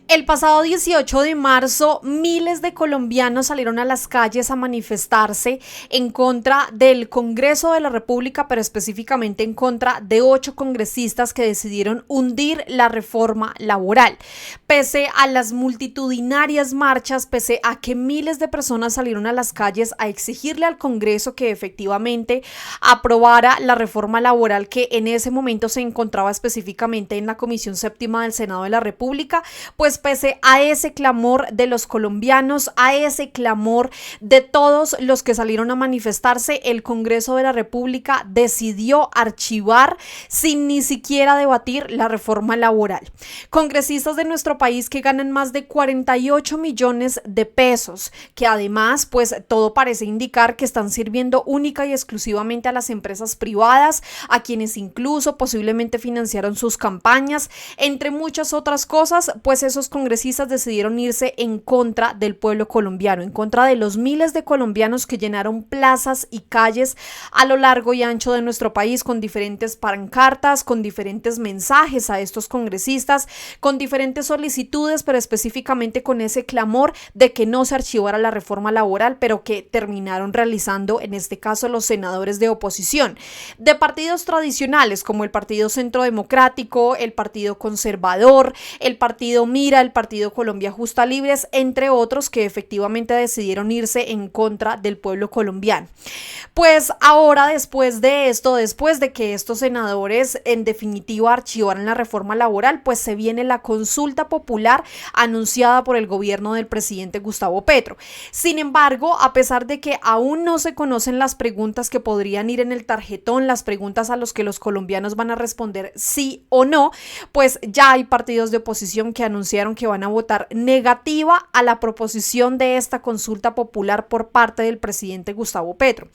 El pasado 18 de marzo, miles de colombianos salieron a las calles a manifestarse en contra del Congreso de la República, pero específicamente en contra de 8 congresistas que decidieron hundir la reforma laboral. Pese a las multitudinarias marchas, pese a que miles de personas salieron a las calles a exigirle al Congreso que efectivamente aprobara la reforma laboral que en ese momento se encontraba específicamente en la Comisión Séptima del Senado de la República, pues pese a ese clamor de los colombianos, a ese clamor de todos los que salieron a manifestarse, el Congreso de la República decidió archivar sin ni siquiera debatir la reforma laboral. Congresistas de nuestro país que ganan más de 48 millones de pesos, que además pues todo parece indicar que están sirviendo única y exclusivamente a las empresas privadas, a quienes incluso posiblemente financiaron sus campañas, entre muchas otras cosas, pues esos congresistas decidieron irse en contra del pueblo colombiano, en contra de los miles de colombianos que llenaron plazas y calles a lo largo y ancho de nuestro país con diferentes pancartas, con diferentes mensajes a estos congresistas, con diferentes solicitudes, pero específicamente con ese clamor de que no se archivara la reforma laboral, pero que terminaron realizando en este caso los senadores de oposición, de partidos tradicionales como el Partido Centro Democrático, el Partido Conservador, el Partido Mira, el Partido Colombia Justa Libres, entre otros que efectivamente decidieron irse en contra del pueblo colombiano. Pues ahora después de esto, después de que estos senadores en definitiva archivaran la reforma laboral, pues se viene la consulta popular anunciada por el gobierno del presidente Gustavo Petro. Sin embargo, a pesar de que aún no se conocen las preguntas que podrían ir en el tarjetón, las preguntas a las que los colombianos van a responder sí o no, pues ya hay partidos de oposición que anunciaron que van a votar negativa a la proposición de esta consulta popular por parte del presidente Gustavo Petro.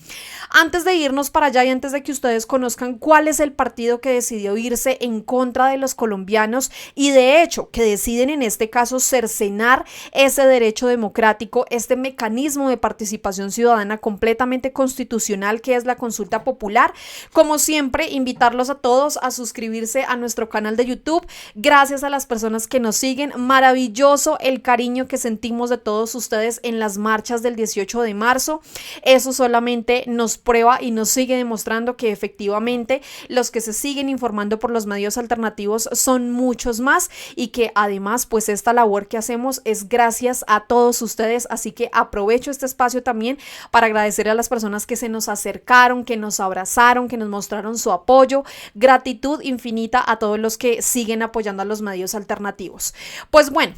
Antes de irnos para allá y antes de que ustedes conozcan cuál es el partido que decidió irse en contra de los colombianos y de hecho que deciden en este caso cercenar ese derecho democrático, este mecanismo de participación ciudadana completamente constitucional que es la consulta popular, como siempre invitarlos a todos a suscribirse a nuestro canal de YouTube. Gracias a las personas que nos siguen, maravilloso el cariño que sentimos de todos ustedes en las marchas del 18 de marzo, eso solamente nos prueba y nos sigue demostrando que efectivamente los que se siguen informando por los medios alternativos son muchos más y que además pues esta labor que hacemos es gracias a todos ustedes, así que aprovecho este espacio también para agradecer a las personas que se nos acercaron, que nos abrazaron, que nos mostraron su apoyo, gratitud infinita a todos los que siguen apoyando a los medios alternativos. Pues bueno,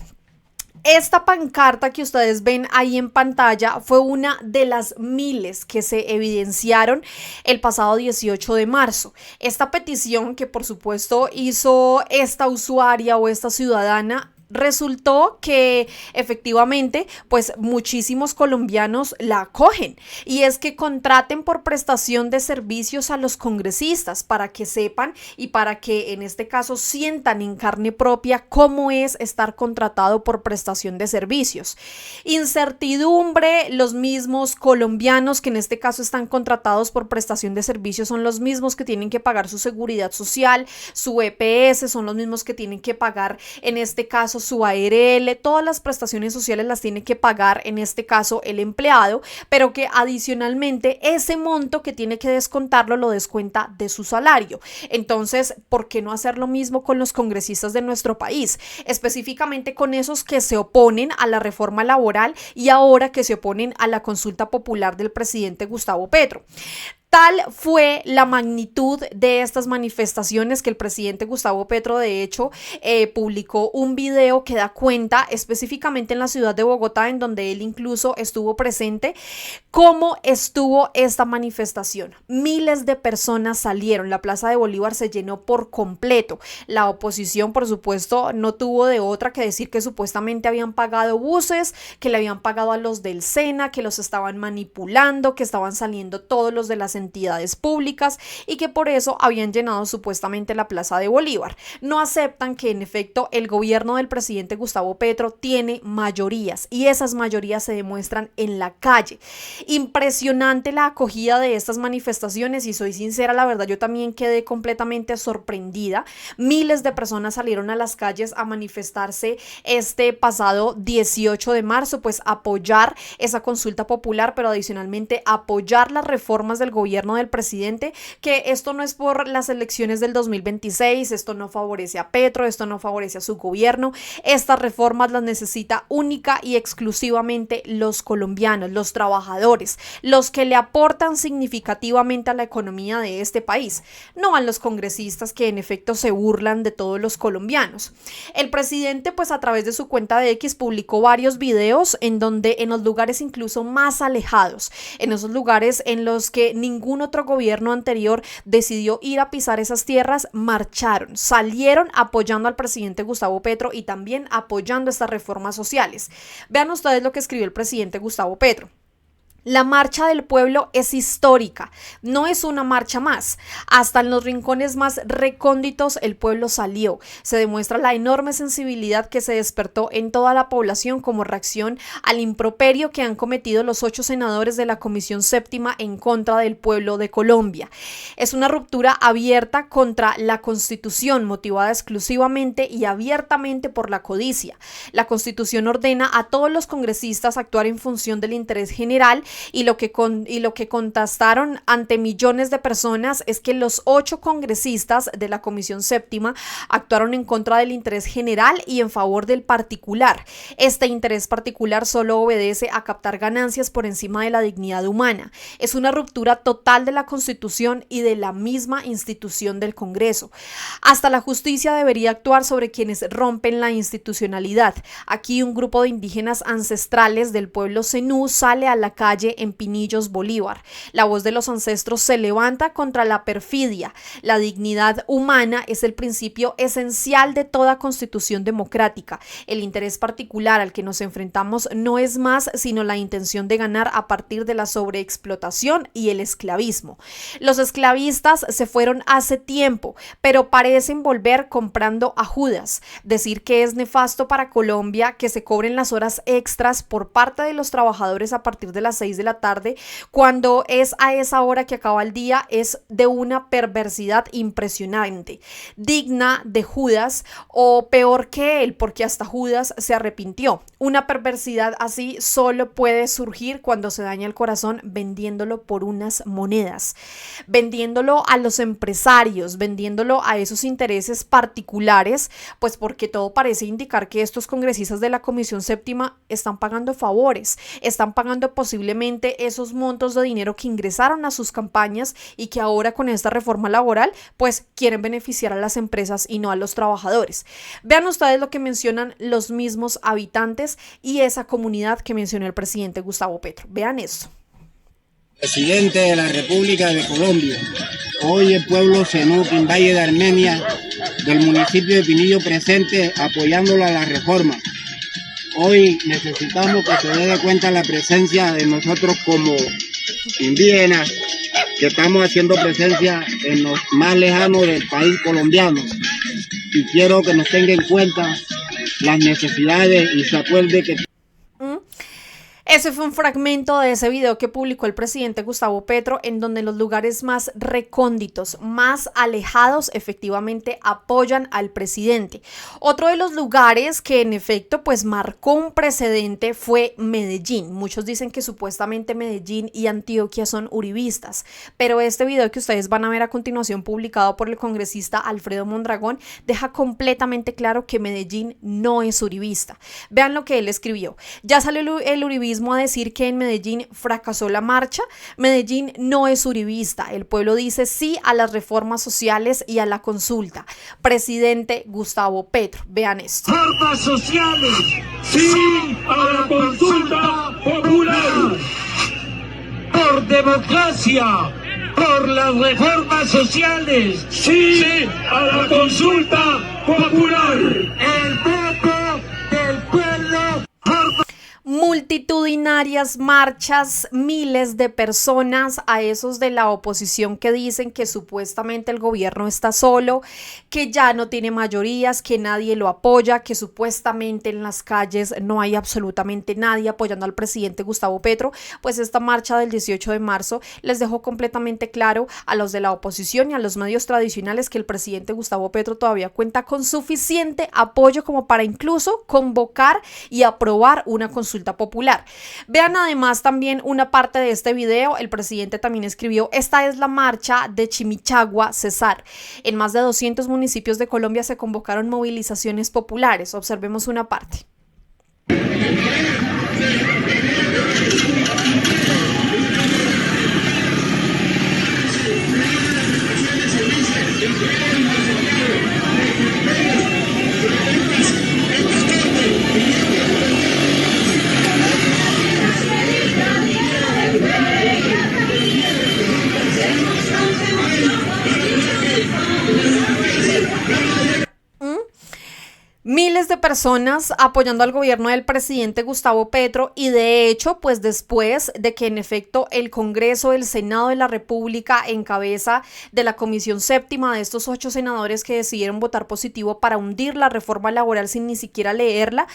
esta pancarta que ustedes ven ahí en pantalla fue una de las miles que se evidenciaron el pasado 18 de marzo. Esta petición que por supuesto hizo esta usuaria o esta ciudadana, resultó que efectivamente pues muchísimos colombianos la acogen y es que contraten por prestación de servicios a los congresistas para que sepan y para que en este caso sientan en carne propia cómo es estar contratado por prestación de servicios. Incertidumbre, los mismos colombianos que en este caso están contratados por prestación de servicios son los mismos que tienen que pagar su seguridad social, su EPS, son los mismos que tienen que pagar en este caso su ARL, todas las prestaciones sociales las tiene que pagar en este caso el empleado, pero que adicionalmente ese monto que tiene que descontarlo lo descuenta de su salario. Entonces, ¿por qué no hacer lo mismo con los congresistas de nuestro país? Específicamente con esos que se oponen a la reforma laboral y ahora que se oponen a la consulta popular del presidente Gustavo Petro. Tal fue la magnitud de estas manifestaciones que el presidente Gustavo Petro de hecho publicó un video que da cuenta específicamente en la ciudad de Bogotá, en donde él incluso estuvo presente, cómo estuvo esta manifestación. Miles de personas salieron, la Plaza de Bolívar se llenó por completo. La oposición, por supuesto, no tuvo de otra que decir que supuestamente habían pagado buses, que le habían pagado a los del SENA, que los estaban manipulando, que estaban saliendo todos los de las entidades públicas y que por eso habían llenado supuestamente la Plaza de Bolívar. No aceptan que en efecto el gobierno del presidente Gustavo Petro tiene mayorías y esas mayorías se demuestran en la calle. Impresionante la acogida de estas manifestaciones y soy sincera, la verdad yo también quedé completamente sorprendida. Miles de personas salieron a las calles a manifestarse este pasado 18 de marzo, pues apoyar esa consulta popular, pero adicionalmente apoyar las reformas del gobierno del presidente, que esto no es por las elecciones del 2026, esto no favorece a Petro, esto no favorece a su gobierno, estas reformas las necesita única y exclusivamente los colombianos, los trabajadores, los que le aportan significativamente a la economía de este país, no a los congresistas que en efecto se burlan de todos los colombianos. El presidente pues a través de su cuenta de X publicó varios videos en donde en los lugares incluso más alejados, en esos lugares en los que ningún otro gobierno anterior decidió ir a pisar esas tierras, marcharon, salieron apoyando al presidente Gustavo Petro y también apoyando estas reformas sociales. Vean ustedes lo que escribió el presidente Gustavo Petro. La marcha del pueblo es histórica, no es una marcha más. Hasta en los rincones más recónditos el pueblo salió. Se demuestra la enorme sensibilidad que se despertó en toda la población como reacción al improperio que han cometido los 8 senadores de la Comisión Séptima en contra del pueblo de Colombia. Es una ruptura abierta contra la Constitución, motivada exclusivamente y abiertamente por la codicia. La Constitución ordena a todos los congresistas actuar en función del interés general y lo que contestaron ante millones de personas es que los 8 congresistas de la Comisión Séptima actuaron en contra del interés general y en favor del particular. Este interés particular solo obedece a captar ganancias por encima de la dignidad humana. Es una ruptura total de la Constitución y de la misma institución del Congreso. Hasta la justicia debería actuar sobre quienes rompen la institucionalidad. Aquí un grupo de indígenas ancestrales del pueblo zenú sale a la calle en Pinillos, Bolívar. La voz de los ancestros se levanta contra la perfidia. La dignidad humana es el principio esencial de toda constitución democrática. El interés particular al que nos enfrentamos no es más sino la intención de ganar a partir de la sobreexplotación y el esclavismo. Los esclavistas se fueron hace tiempo, pero parecen volver comprando a Judas. Decir que es nefasto para Colombia que se cobren las horas extras por parte de los trabajadores a partir de las 6 de la tarde, cuando es a esa hora que acaba el día, es de una perversidad impresionante, digna de Judas o peor que él, porque hasta Judas se arrepintió. Una perversidad así solo puede surgir cuando se daña el corazón vendiéndolo por unas monedas, vendiéndolo a los empresarios, vendiéndolo a esos intereses particulares, pues porque todo parece indicar que estos congresistas de la Comisión Séptima están pagando favores, están pagando posiblemente esos montos de dinero que ingresaron a sus campañas y que ahora con esta reforma laboral pues quieren beneficiar a las empresas y no a los trabajadores. Vean ustedes lo que mencionan los mismos habitantes y esa comunidad que mencionó el presidente Gustavo Petro. Vean esto. Presidente de la República de Colombia, hoy el pueblo zenú en Valle de Armenia del municipio de Pinillo presente apoyándolo a la reforma. Hoy necesitamos que se dé cuenta la presencia de nosotros como indígenas, que estamos haciendo presencia en los más lejanos del país colombiano. Y quiero que nos tenga en cuenta las necesidades y se acuerde que... Ese fue un fragmento de ese video que publicó el presidente Gustavo Petro, en donde los lugares más recónditos, más alejados, efectivamente apoyan al presidente. Otro de los lugares que en efecto pues marcó un precedente fue Medellín. Muchos dicen que supuestamente Medellín y Antioquia son uribistas, pero este video que ustedes van a ver a continuación, publicado por el congresista Alfredo Mondragón, deja completamente claro que Medellín no es uribista. Vean lo que él escribió. Ya salió el uribismo a decir que en Medellín fracasó la marcha. Medellín no es uribista. El pueblo dice sí a las reformas sociales y a la consulta. Presidente Gustavo Petro. Vean esto. Reformas sociales, sí a la consulta popular. Por democracia, por las reformas sociales, sí a la consulta popular. Multitudinario multitudinarias marchas, miles de personas, a esos de la oposición que dicen que supuestamente el gobierno está solo, que ya no tiene mayorías, que nadie lo apoya, que supuestamente en las calles no hay absolutamente nadie apoyando al presidente Gustavo Petro. Pues esta marcha del 18 de marzo les dejó completamente claro a los de la oposición y a los medios tradicionales que el presidente Gustavo Petro todavía cuenta con suficiente apoyo como para incluso convocar y aprobar una consulta popular. Vean además también una parte de este video. El presidente también escribió: esta es la marcha de Chimichagua, Cesar. En más de 200 municipios de Colombia se convocaron movilizaciones populares. Observemos una parte. Miles de personas apoyando al gobierno del presidente Gustavo Petro, y de hecho, pues después de que en efecto el Congreso, el Senado de la República, en cabeza de la Comisión Séptima, de estos 8 senadores que decidieron votar positivo para hundir la reforma laboral sin ni siquiera leerla,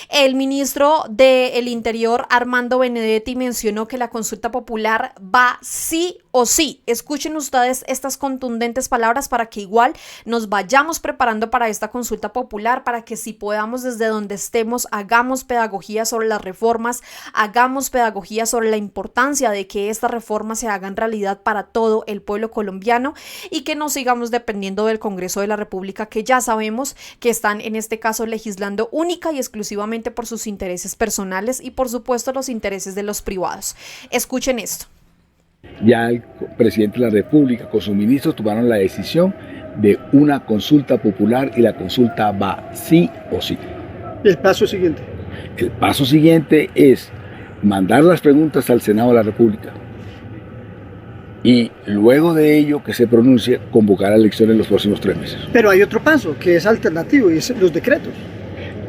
el ministro del Interior, Armando Benedetti, mencionó que la consulta popular va sí o sí. Escuchen ustedes estas contundentes palabras para que igual nos vayamos preparando para esta consulta popular, para que si podamos desde donde estemos hagamos pedagogía sobre las reformas, hagamos pedagogía sobre la importancia de que estas reformas se hagan realidad para todo el pueblo colombiano y que no sigamos dependiendo del Congreso de la República, que ya sabemos que están en este caso legislando única y exclusivamente por sus intereses personales y por supuesto los intereses de los privados. Escuchen esto. Ya el presidente de la República con sus ministros tomaron la decisión de una consulta popular y la consulta va sí o sí. ¿El paso siguiente? El paso siguiente es mandar las preguntas al Senado de la República y luego de ello que se pronuncie, convocar a elecciones en los próximos 3 meses. Pero hay otro paso que es alternativo y es los decretos.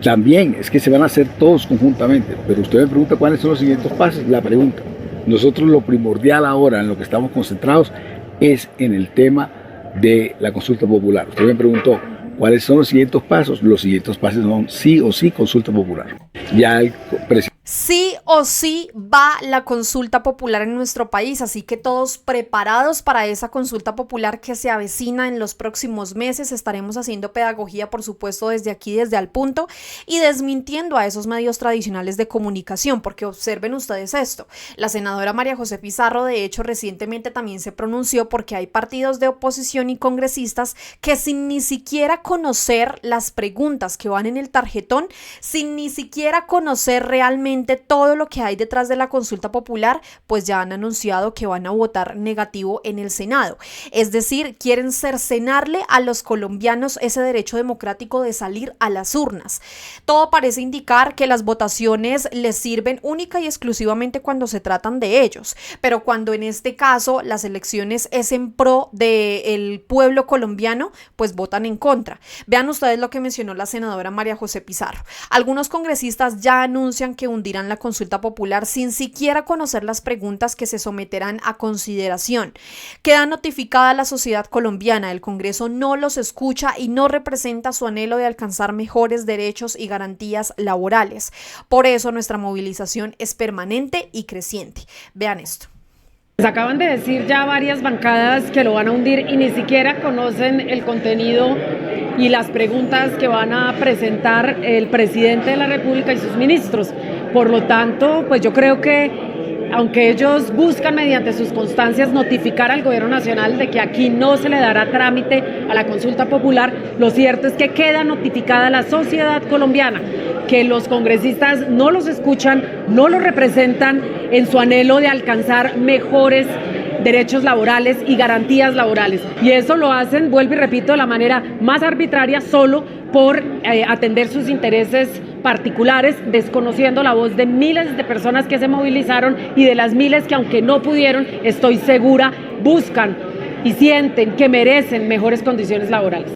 También es que se van a hacer todos conjuntamente, pero usted me pregunta cuáles son los siguientes pasos. La pregunta, nosotros lo primordial ahora en lo que estamos concentrados es en el tema de la consulta popular. Usted me preguntó cuáles son los siguientes pasos. Los siguientes pasos son sí o sí consulta popular. Ya el presidente... Sí o sí va la consulta popular en nuestro país, así que todos preparados para esa consulta popular que se avecina en los próximos meses. Estaremos haciendo pedagogía, por supuesto, desde aquí, desde Al Punto, y desmintiendo a esos medios tradicionales de comunicación, porque observen ustedes esto. La senadora María José Pizarro, de hecho, recientemente también se pronunció porque hay partidos de oposición y congresistas que sin ni siquiera conocer las preguntas que van en el tarjetón, sin ni siquiera conocer realmente todo lo que hay detrás de la consulta popular, pues ya han anunciado que van a votar negativo en el Senado. Es decir, quieren cercenarle a los colombianos ese derecho democrático de salir a las urnas. Todo parece indicar que las votaciones les sirven única y exclusivamente cuando se tratan de ellos, pero cuando en este caso las elecciones es en pro del pueblo colombiano, pues votan en contra. Vean ustedes lo que mencionó la senadora María José Pizarro. Algunos congresistas ya anuncian que hundirán la consulta popular sin siquiera conocer las preguntas que se someterán a consideración. Queda notificada la sociedad colombiana, el Congreso no los escucha y no representa su anhelo de alcanzar mejores derechos y garantías laborales. Por eso nuestra movilización es permanente y creciente. Vean esto. Acaban de decir ya varias bancadas que lo van a hundir y ni siquiera conocen el contenido y las preguntas que van a presentar el presidente de la República y sus ministros. Por lo tanto, pues yo creo que aunque ellos buscan mediante sus constancias notificar al gobierno nacional de que aquí no se le dará trámite a la consulta popular, lo cierto es que queda notificada la sociedad colombiana que los congresistas no los escuchan, no los representan en su anhelo de alcanzar mejores derechos laborales y garantías laborales. Y eso lo hacen, vuelvo y repito, de la manera más arbitraria, solo por atender sus intereses particulares, desconociendo la voz de miles de personas que se movilizaron y de las miles que, aunque no pudieron, estoy segura, buscan y sienten que merecen mejores condiciones laborales.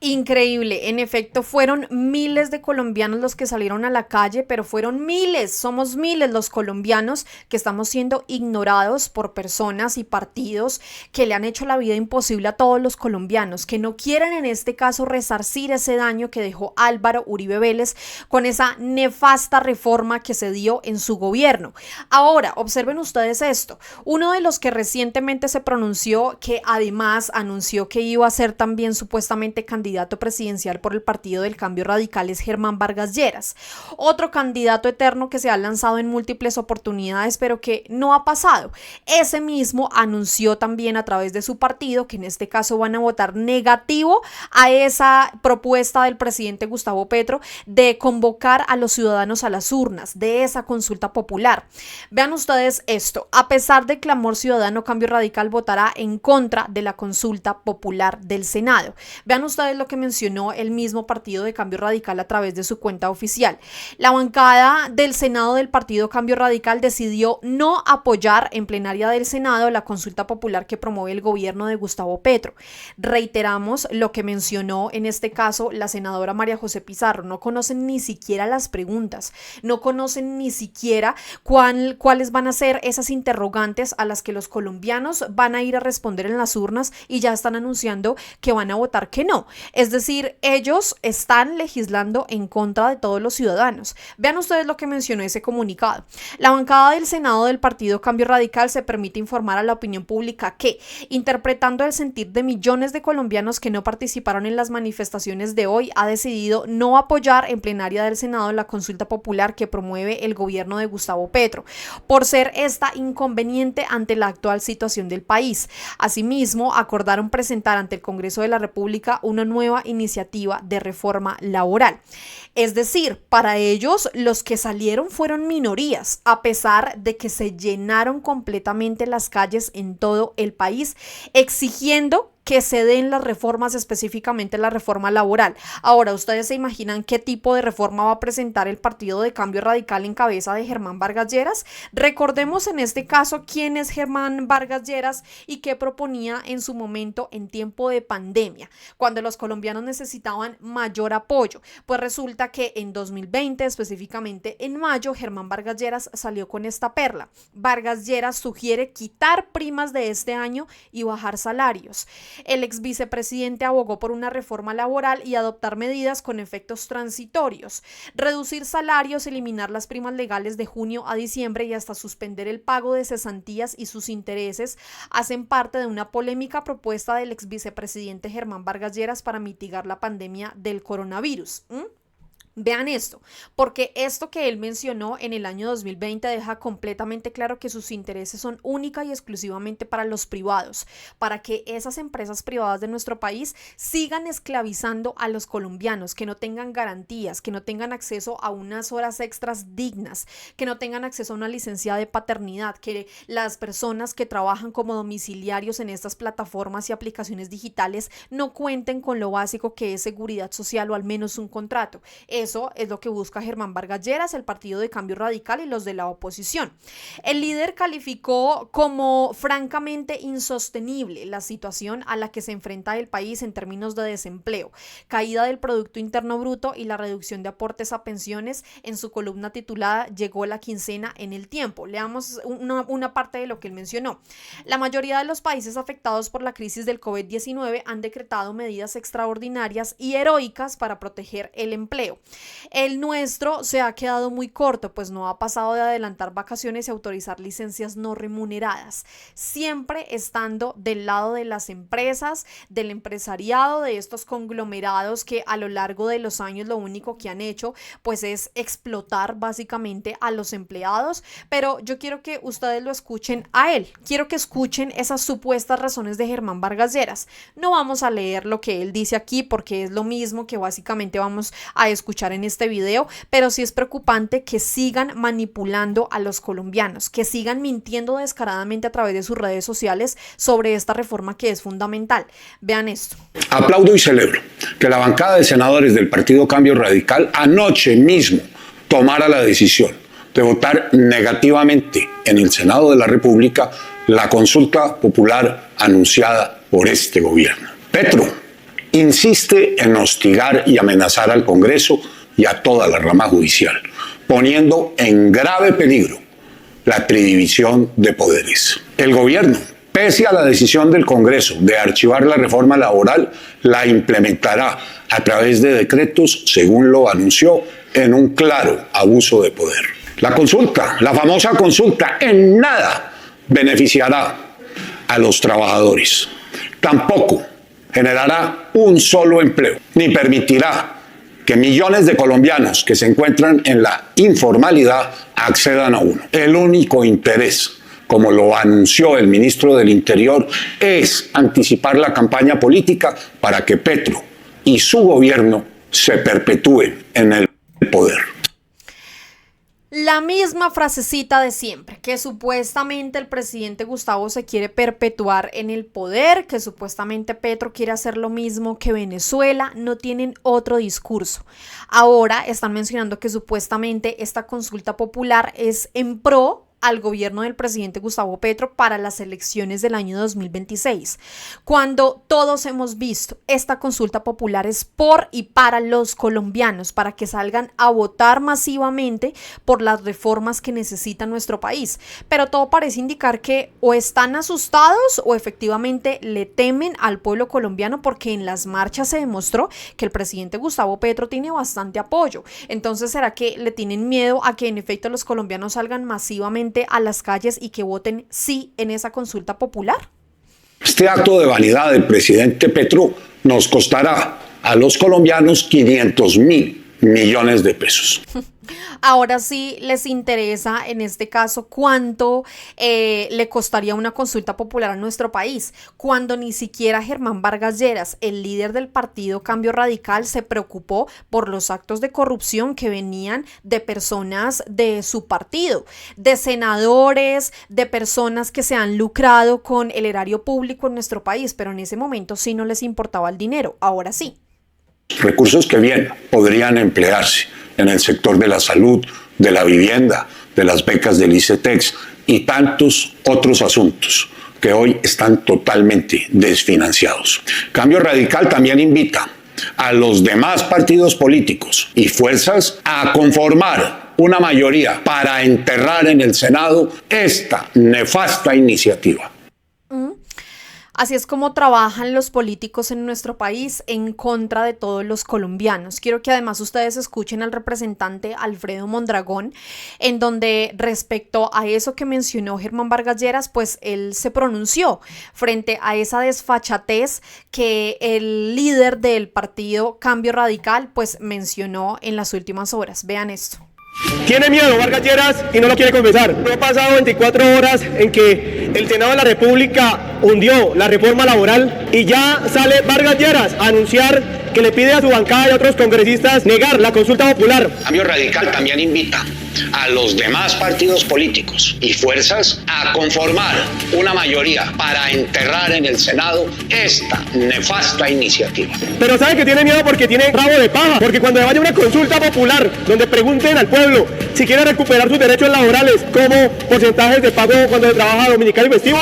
Increíble, en efecto fueron miles de colombianos los que salieron a la calle, pero fueron miles, somos miles los colombianos que estamos siendo ignorados por personas y partidos que le han hecho la vida imposible a todos los colombianos, que no quieren en este caso resarcir ese daño que dejó Álvaro Uribe Vélez con esa nefasta reforma que se dio en su gobierno. Ahora, observen ustedes esto, uno de los que recientemente se pronunció, que además anunció que iba a ser también supuestamente candidato presidencial por el Partido del Cambio Radical, es Germán Vargas Lleras, otro candidato eterno que se ha lanzado en múltiples oportunidades pero que no ha pasado. Ese mismo anunció también a través de su partido que en este caso van a votar negativo a esa propuesta del presidente Gustavo Petro de convocar a los ciudadanos a las urnas, de esa consulta popular. Vean ustedes esto, a pesar del clamor ciudadano, Cambio Radical votará en contra de la consulta popular del Senado. Vean ustedes lo que mencionó el mismo partido de Cambio Radical a través de su cuenta oficial. La bancada del Senado del partido Cambio Radical decidió no apoyar en plenaria del Senado la consulta popular que promueve el gobierno de Gustavo Petro. Reiteramos lo que mencionó en este caso la senadora María José Pizarro, no conocen ni siquiera las preguntas, no conocen ni siquiera cuáles van a ser esas interrogantes a las que los colombianos van a ir a responder en las urnas y ya están anunciando que van a votar que no. Es decir, ellos están legislando en contra de todos los ciudadanos. Vean ustedes lo que mencionó ese comunicado. La bancada del Senado del partido Cambio Radical se permite informar a la opinión pública que, interpretando el sentir de millones de colombianos que no participaron en las manifestaciones de hoy, ha decidido no apoyar en plenaria del Senado la consulta popular que promueve el gobierno de Gustavo Petro, por ser esta inconveniente ante la actual situación del país. Asimismo, acordaron presentar ante el Congreso de la República una nueva iniciativa de reforma laboral. Es decir, para ellos los que salieron fueron minorías, a pesar de que se llenaron completamente las calles en todo el país exigiendo que se den las reformas, específicamente la reforma laboral. Ahora, ¿ustedes se imaginan qué tipo de reforma va a presentar el Partido de Cambio Radical en cabeza de Germán Vargas Lleras? Recordemos en este caso quién es Germán Vargas Lleras y qué proponía en su momento en tiempo de pandemia, cuando los colombianos necesitaban mayor apoyo. Pues resulta que en 2020, específicamente en mayo, Germán Vargas Lleras salió con esta perla. Vargas Lleras sugiere quitar primas de este año y bajar salarios. El ex vicepresidente abogó por una reforma laboral y adoptar medidas con efectos transitorios, reducir salarios, eliminar las primas legales de junio a diciembre y hasta suspender el pago de cesantías y sus intereses hacen parte de una polémica propuesta del ex vicepresidente Germán Vargas Lleras para mitigar la pandemia del coronavirus. Vean esto, porque esto que él mencionó en el año 2020 deja completamente claro que sus intereses son única y exclusivamente para los privados, para que esas empresas privadas de nuestro país sigan esclavizando a los colombianos, que no tengan garantías, que no tengan acceso a unas horas extras dignas, que no tengan acceso a una licencia de paternidad, que las personas que trabajan como domiciliarios en estas plataformas y aplicaciones digitales no cuenten con lo básico que es seguridad social o al menos un contrato. Eso es lo que busca Germán Vargas Lleras, el Partido de Cambio Radical y los de la oposición. El líder calificó como francamente insostenible la situación a la que se enfrenta el país en términos de desempleo, caída del Producto Interno Bruto y la reducción de aportes a pensiones. En su columna titulada "Llegó la quincena en el tiempo". Leamos una parte de lo que él mencionó. La mayoría de los países afectados por la crisis del COVID-19 han decretado medidas extraordinarias y heroicas para proteger el empleo. El nuestro se ha quedado muy corto, pues no ha pasado de adelantar vacaciones y autorizar licencias no remuneradas, siempre estando del lado de las empresas, del empresariado, de estos conglomerados que a lo largo de los años lo único que han hecho pues es explotar básicamente a los empleados. Pero yo quiero que ustedes lo escuchen a él, quiero que escuchen esas supuestas razones de Germán Vargas Lleras. No vamos a leer lo que él dice aquí porque es lo mismo que básicamente vamos a escuchar en este video, pero sí es preocupante que sigan manipulando a los colombianos, que sigan mintiendo descaradamente a través de sus redes sociales sobre esta reforma que es fundamental. Vean esto. Aplaudo y celebro que la bancada de senadores del Partido Cambio Radical anoche mismo tomara la decisión de votar negativamente en el Senado de la República la consulta popular anunciada por este gobierno. Petro, insiste en hostigar y amenazar al Congreso y a toda la rama judicial, poniendo en grave peligro la tridivisión de poderes. El gobierno, pese a la decisión del Congreso de archivar la reforma laboral, la implementará a través de decretos, según lo anunció, en un claro abuso de poder. La consulta, la famosa consulta, en nada beneficiará a los trabajadores. Tampoco generará un solo empleo, ni permitirá que millones de colombianos que se encuentran en la informalidad accedan a uno. El único interés, como lo anunció el ministro del Interior, es anticipar la campaña política para que Petro y su gobierno se perpetúen en el poder. La misma frasecita de siempre, que supuestamente el presidente Gustavo se quiere perpetuar en el poder, que supuestamente Petro quiere hacer lo mismo que Venezuela, no tienen otro discurso. Ahora están mencionando que supuestamente esta consulta popular es en pro al gobierno del presidente Gustavo Petro para las elecciones del año 2026, cuando todos hemos visto esta consulta popular es por y para los colombianos, para que salgan a votar masivamente por las reformas que necesita nuestro país, pero todo parece indicar que o están asustados o efectivamente le temen al pueblo colombiano, porque en las marchas se demostró que el presidente Gustavo Petro tiene bastante apoyo. Entonces, ¿será que le tienen miedo a que en efecto los colombianos salgan masivamente a las calles y que voten sí en esa consulta popular? Este acto de vanidad del presidente Petro nos costará a los colombianos 500.000 millones de pesos. Ahora sí les interesa en este caso cuánto le costaría una consulta popular a nuestro país, cuando ni siquiera Germán Vargas Lleras, el líder del partido Cambio Radical, se preocupó por los actos de corrupción que venían de personas de su partido, de senadores, de personas que se han lucrado con el erario público en nuestro país, pero en ese momento sí no les importaba el dinero, ahora sí. Recursos que bien podrían emplearse en el sector de la salud, de la vivienda, de las becas del ICETEX y tantos otros asuntos que hoy están totalmente desfinanciados. Cambio Radical también invita a los demás partidos políticos y fuerzas a conformar una mayoría para enterrar en el Senado esta nefasta iniciativa. Así es como trabajan los políticos en nuestro país en contra de todos los colombianos. Quiero que además ustedes escuchen al representante Alfredo Mondragón, en donde respecto a eso que mencionó Germán Vargas Lleras, pues él se pronunció frente a esa desfachatez que el líder del partido Cambio Radical pues mencionó en las últimas horas. Vean esto. Tiene miedo Vargas Lleras y no lo quiere confesar. No ha pasado 24 horas en que el Senado de la República hundió la reforma laboral y ya sale Vargas Lleras a anunciar que le pide a su bancada y a otros congresistas negar la consulta popular. Cambio Radical también invita a los demás partidos políticos y fuerzas a conformar una mayoría para enterrar en el Senado esta nefasta iniciativa. Pero sabe que tiene miedo porque tiene rabo de paja, porque cuando vaya una consulta popular donde pregunten al pueblo si quiere recuperar sus derechos laborales como porcentajes de pago cuando se trabaja dominical y festivo,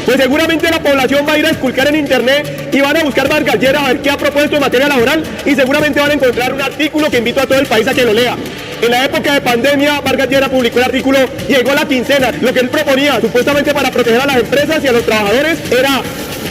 pues seguramente la población va a ir a esculcar en internet y van a buscar Vargas Lleras a ver qué ha propuesto en materia laboral y seguramente van a encontrar un artículo que invito a todo el país a que lo lea. En la época de pandemia, Vargas Lleras publicó el artículo Llegó la quincena. Lo que él proponía, supuestamente para proteger a las empresas y a los trabajadores, era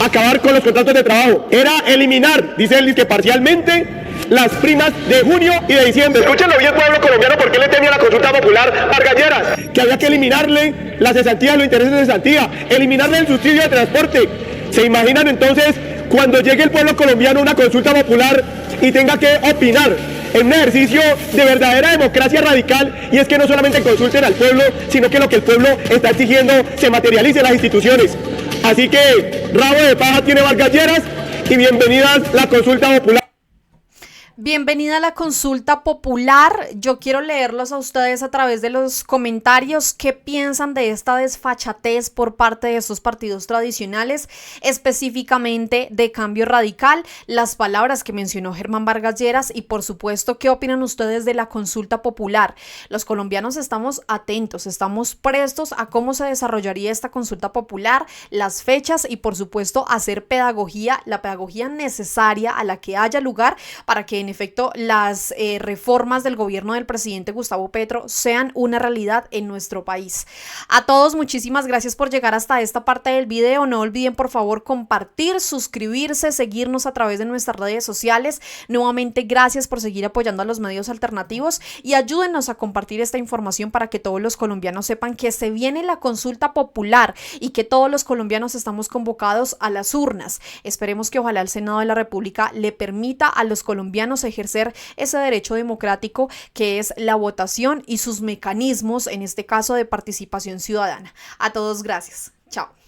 acabar con los contratos de trabajo. Era eliminar, dice él, que parcialmente, las primas de junio y de diciembre. Escúchenlo bien, pueblo colombiano, ¿por qué le temía la consulta popular Vargas Lleras? Que había que eliminarle las cesantías, los intereses de cesantía, eliminarle el subsidio de transporte. ¿Se imaginan entonces cuando llegue el pueblo colombiano a una consulta popular y tenga que opinar en un ejercicio de verdadera democracia radical? Y es que no solamente consulten al pueblo, sino que lo que el pueblo está exigiendo se materialice en las instituciones. Así que rabo de paja tiene Vargas Lleras y bienvenidas la consulta popular. Bienvenida a la consulta popular. Yo quiero leerlos a ustedes a través de los comentarios. ¿Qué piensan de esta desfachatez por parte de estos partidos tradicionales, específicamente de Cambio Radical? Las palabras que mencionó Germán Vargas Lleras y, por supuesto, ¿qué opinan ustedes de la consulta popular? Los colombianos estamos atentos, estamos prestos a cómo se desarrollaría esta consulta popular, las fechas y, por supuesto, hacer pedagogía, la pedagogía necesaria a la que haya lugar para que en efecto las reformas del gobierno del presidente Gustavo Petro sean una realidad en nuestro país. A todos, muchísimas gracias por llegar hasta esta parte del video. No olviden por favor compartir, suscribirse, seguirnos a través de nuestras redes sociales. Nuevamente gracias por seguir apoyando a los medios alternativos y ayúdenos a compartir esta información para que todos los colombianos sepan que se viene la consulta popular y que todos los colombianos estamos convocados a las urnas. Esperemos que ojalá el Senado de la República le permita a los colombianos ejercer ese derecho democrático que es la votación y sus mecanismos, en este caso de participación ciudadana. A todos, gracias. Chao.